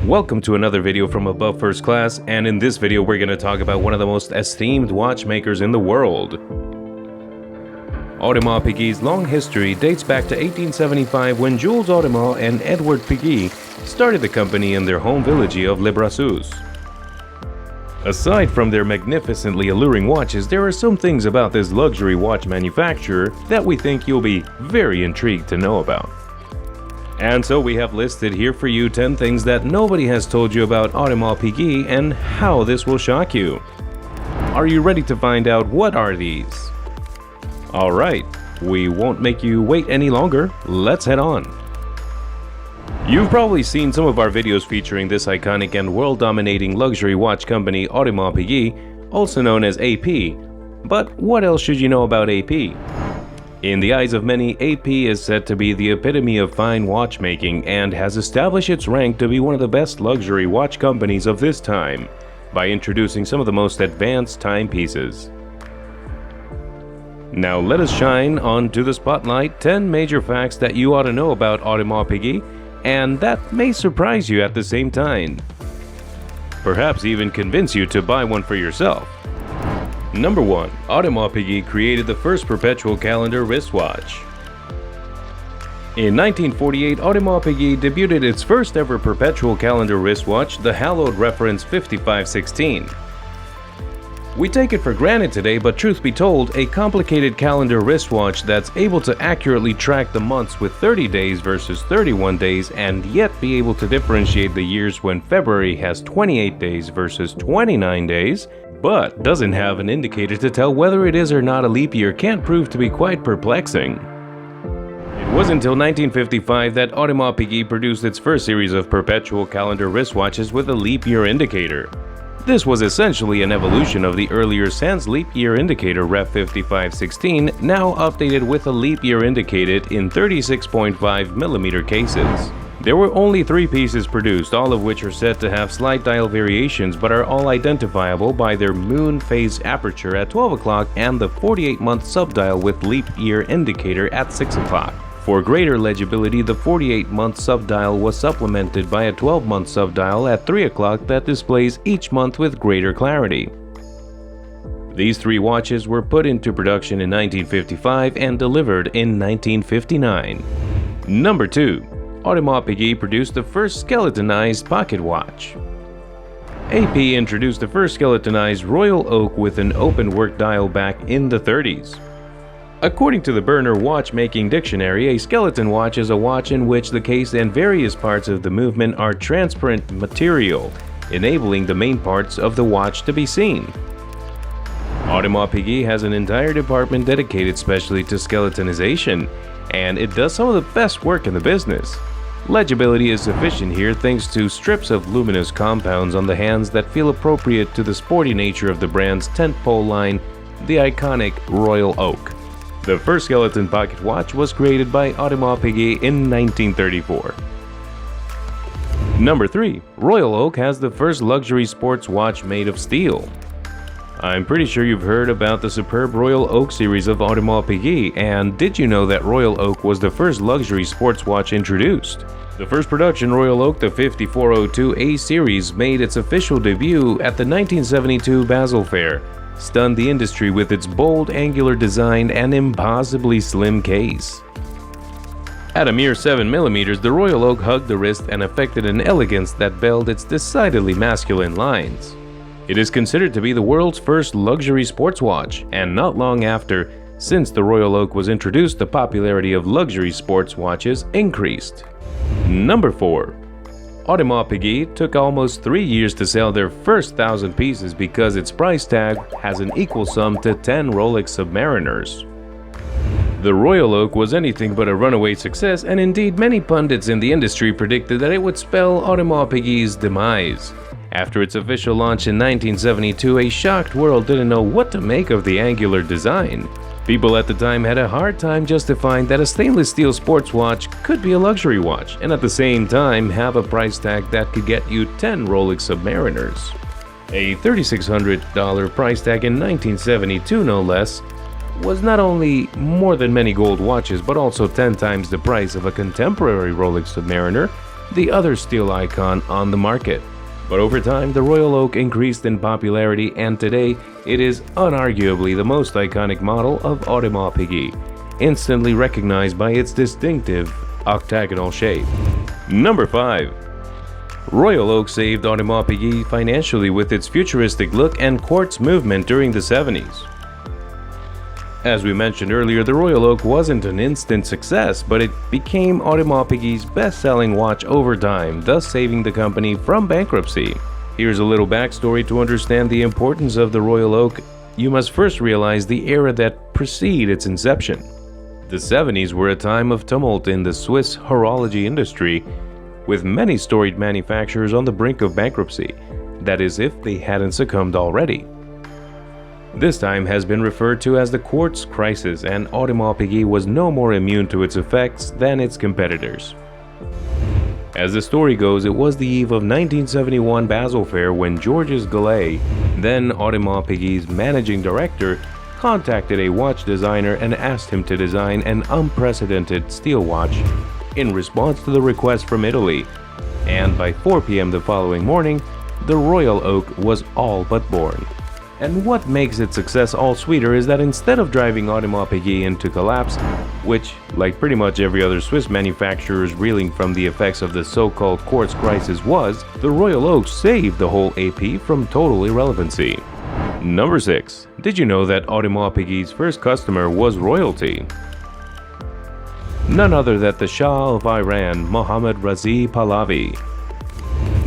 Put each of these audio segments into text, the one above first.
Welcome to another video from Above First Class, and in this video we're going to talk about one of the most esteemed watchmakers in the world. Audemars Piguet's long history dates back to 1875 when Jules Audemars and Edward Piguet started the company in their home village of Brassus. Aside from their magnificently alluring watches, there are some things about this luxury watch manufacturer that we think you'll be very intrigued to know about. And so we have listed here for you 10 things that nobody has told you about Audemars Piguet and how this will shock you. Are you ready to find out what are these? Alright, we won't make you wait any longer, let's head on. You've probably seen some of our videos featuring this iconic and world-dominating luxury watch company Audemars Piguet, also known as AP. But what else should you know about AP? In the eyes of many, AP is said to be the epitome of fine watchmaking and has established its rank to be one of the best luxury watch companies of this time by introducing some of the most advanced timepieces. Now let us shine onto the spotlight 10 major facts that you ought to know about Audemars Piguet, and that may surprise you at the same time. Perhaps even convince you to buy one for yourself. Number 1. Audemars Piguet created the first Perpetual calendar wristwatch. In 1948, Audemars Piguet debuted its first ever Perpetual calendar wristwatch, the hallowed reference 5516. We take it for granted today, but truth be told, a complicated calendar wristwatch that's able to accurately track the months with 30 days versus 31 days and yet be able to differentiate the years when February has 28 days versus 29 days, but doesn't have an indicator to tell whether it is or not a leap year can't prove to be quite perplexing. It was until 1955 that Audemars Piguet produced its first series of Perpetual calendar wristwatches with a leap year indicator. This was essentially an evolution of the earlier sans leap year indicator Ref 5516, now updated with a leap year indicated in 36.5mm cases. There were only 3 pieces produced, all of which are said to have slight dial variations but are all identifiable by their moon phase aperture at 12 o'clock and the 48-month subdial with leap year indicator at 6 o'clock. For greater legibility, the 48-month subdial was supplemented by a 12-month subdial at 3 o'clock that displays each month with greater clarity. These 3 watches were put into production in 1955 and delivered in 1959. Number 2. Audemars Piguet produced the first skeletonized pocket watch. AP introduced the first skeletonized royal oak with an open work dial back in the 30s. According to the Berner Watchmaking Dictionary, a skeleton watch is a watch in which the case and various parts of the movement are transparent material, enabling the main parts of the watch to be seen. Audemars Piguet has an entire department dedicated specially to skeletonization, and it does some of the best work in the business. Legibility is sufficient here thanks to strips of luminous compounds on the hands that feel appropriate to the sporty nature of the brand's tentpole line, the iconic Royal Oak. The first skeleton pocket watch was created by Audemars Piguet in 1934. Number 3. Royal Oak has the first luxury sports watch made of steel. I'm pretty sure you've heard about the superb Royal Oak series of Audemars Piguet, and did you know that Royal Oak was the first luxury sports watch introduced? The first production Royal Oak, the 5402A series, made its official debut at the 1972 Basel Fair, stunned the industry with its bold angular design and impossibly slim case. At a mere 7mm, the Royal Oak hugged the wrist and affected an elegance that veiled its decidedly masculine lines. It is considered to be the world's first luxury sports watch, and not long after, since the Royal Oak was introduced, the popularity of luxury sports watches increased. Number 4. Audemars Piguet took almost 3 years to sell their first 1,000 pieces because its price tag has an equal sum to 10 Rolex Submariners. The Royal Oak was anything but a runaway success, and indeed many pundits in the industry predicted that it would spell Audemars Piguet's demise. After its official launch in 1972, a shocked world didn't know what to make of the angular design. People at the time had a hard time justifying that a stainless steel sports watch could be a luxury watch and at the same time have a price tag that could get you 10 Rolex Submariners. A $3,600 price tag in 1972 no less was not only more than many gold watches but also 10 times the price of a contemporary Rolex Submariner, the other steel icon on the market. But over time, the Royal Oak increased in popularity, and today it is unarguably the most iconic model of Audemars Piguet, instantly recognized by its distinctive octagonal shape. Number 5. Royal Oak saved Audemars Piguet financially with its futuristic look and quartz movement during the 70s. As we mentioned earlier, the Royal Oak wasn't an instant success, but it became Audemars Piguet's best-selling watch over time, thus saving the company from bankruptcy. Here's a little backstory to understand the importance of the Royal Oak. You must first realize the era that preceded its inception. The 70s were a time of tumult in the Swiss horology industry, with many storied manufacturers on the brink of bankruptcy. That is, if they hadn't succumbed already. This time has been referred to as the Quartz Crisis, and Audemars Piguet was no more immune to its effects than its competitors. As the story goes, it was the eve of 1971 Basel Fair when Georges Gallet, then Audemars Piguet's managing director, contacted a watch designer and asked him to design an unprecedented steel watch in response to the request from Italy. And by 4 p.m. the following morning, the Royal Oak was all but born. And what makes its success all sweeter is that instead of driving Audemars Piguet into collapse, which, like pretty much every other Swiss manufacturer reeling from the effects of the so-called Quartz Crisis was, the Royal Oak saved the whole AP from total irrelevancy. Number 6. Did you know that Audemars Piguet's first customer was royalty? None other than the Shah of Iran, Mohammad Reza Pahlavi.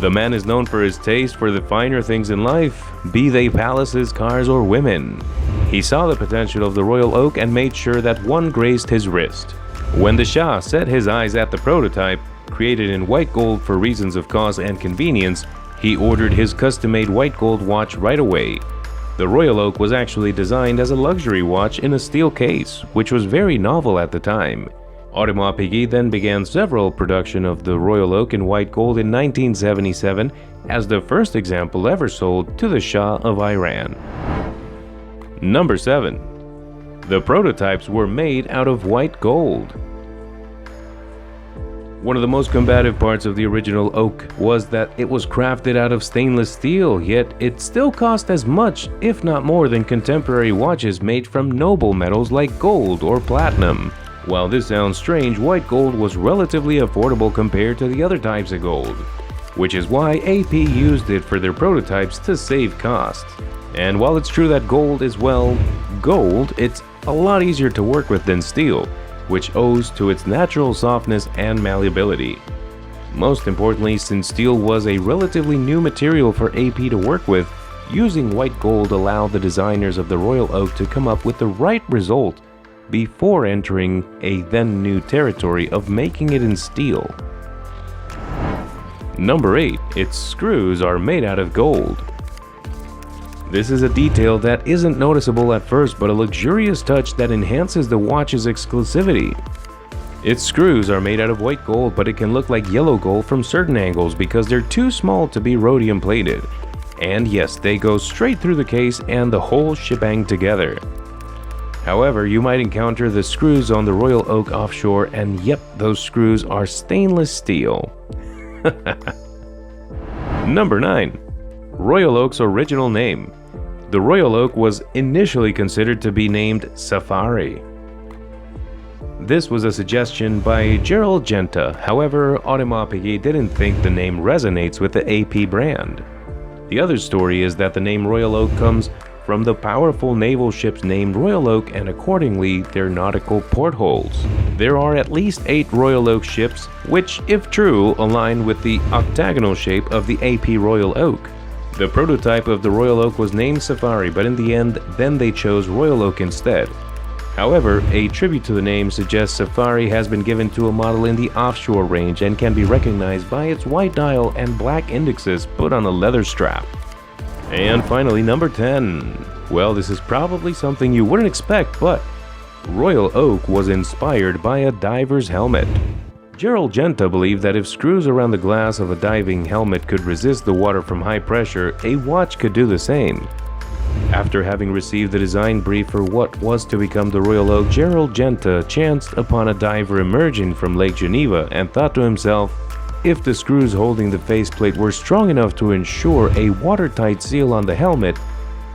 The man is known for his taste for the finer things in life, be they palaces, cars, or women. He saw the potential of the Royal Oak and made sure that one graced his wrist. When the Shah set his eyes at the prototype, created in white gold for reasons of cost and convenience, he ordered his custom-made white gold watch right away. The Royal Oak was actually designed as a luxury watch in a steel case, which was very novel at the time. Audemars Piguet then began several production of the Royal Oak in white gold in 1977 as the first example ever sold to the Shah of Iran. Number 7. The prototypes were made out of white gold. One of the most combative parts of the original Oak was that it was crafted out of stainless steel, yet it still cost as much, if not more, than contemporary watches made from noble metals like gold or platinum. While this sounds strange, white gold was relatively affordable compared to the other types of gold, which is why AP used it for their prototypes to save costs. And while it's true that gold is, well, gold, it's a lot easier to work with than steel, which owes to its natural softness and malleability. Most importantly, since steel was a relatively new material for AP to work with, using white gold allowed the designers of the Royal Oak to come up with the right result before entering a then new territory of making it in steel. Number 8. Its screws are made out of gold. This is a detail that isn't noticeable at first, but a luxurious touch that enhances the watch's exclusivity. Its screws are made out of white gold, but it can look like yellow gold from certain angles because they're too small to be rhodium plated. And yes, they go straight through the case and the whole shebang together. However, you might encounter the screws on the Royal Oak offshore, and yep, those screws are stainless steel. Number 9. Royal Oak's original name. The Royal Oak was initially considered to be named Safari. This was a suggestion by Gerald Genta. However, Audemars Piguet didn't think the name resonates with the AP brand. The other story is that the name Royal Oak comes from the powerful naval ships named Royal Oak and accordingly their nautical portholes. There are at least 8 Royal Oak ships, which, if true, align with the octagonal shape of the AP Royal Oak. The prototype of the Royal Oak was named Safari, but in the end, then they chose Royal Oak instead. However, a tribute to the name suggests Safari has been given to a model in the offshore range and can be recognized by its white dial and black indexes put on a leather strap. And finally, number 10. Well, this is probably something you wouldn't expect, but Royal Oak was inspired by a diver's helmet. Gerald Genta believed that if screws around the glass of a diving helmet could resist the water from high pressure, a watch could do the same. After having received the design brief for what was to become the Royal Oak, Gerald Genta chanced upon a diver emerging from Lake Geneva and thought to himself, if the screws holding the faceplate were strong enough to ensure a watertight seal on the helmet,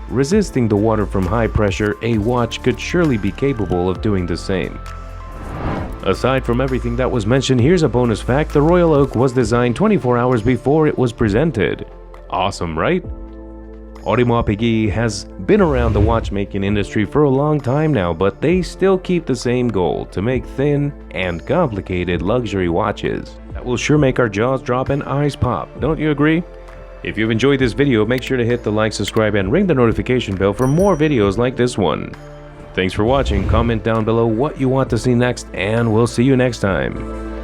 resisting the water from high pressure, a watch could surely be capable of doing the same. Aside from everything that was mentioned, here's a bonus fact: the Royal Oak was designed 24 hours before it was presented. Awesome, right? Audemars Piguet has been around the watchmaking industry for a long time now, but they still keep the same goal: to make thin and complicated luxury watches that will sure make our jaws drop and eyes pop. Don't you agree? If you've enjoyed this video, make sure to hit the like, subscribe, and ring the notification bell for more videos like this one. Thanks for watching. Comment down below what you want to see next, and we'll see you next time.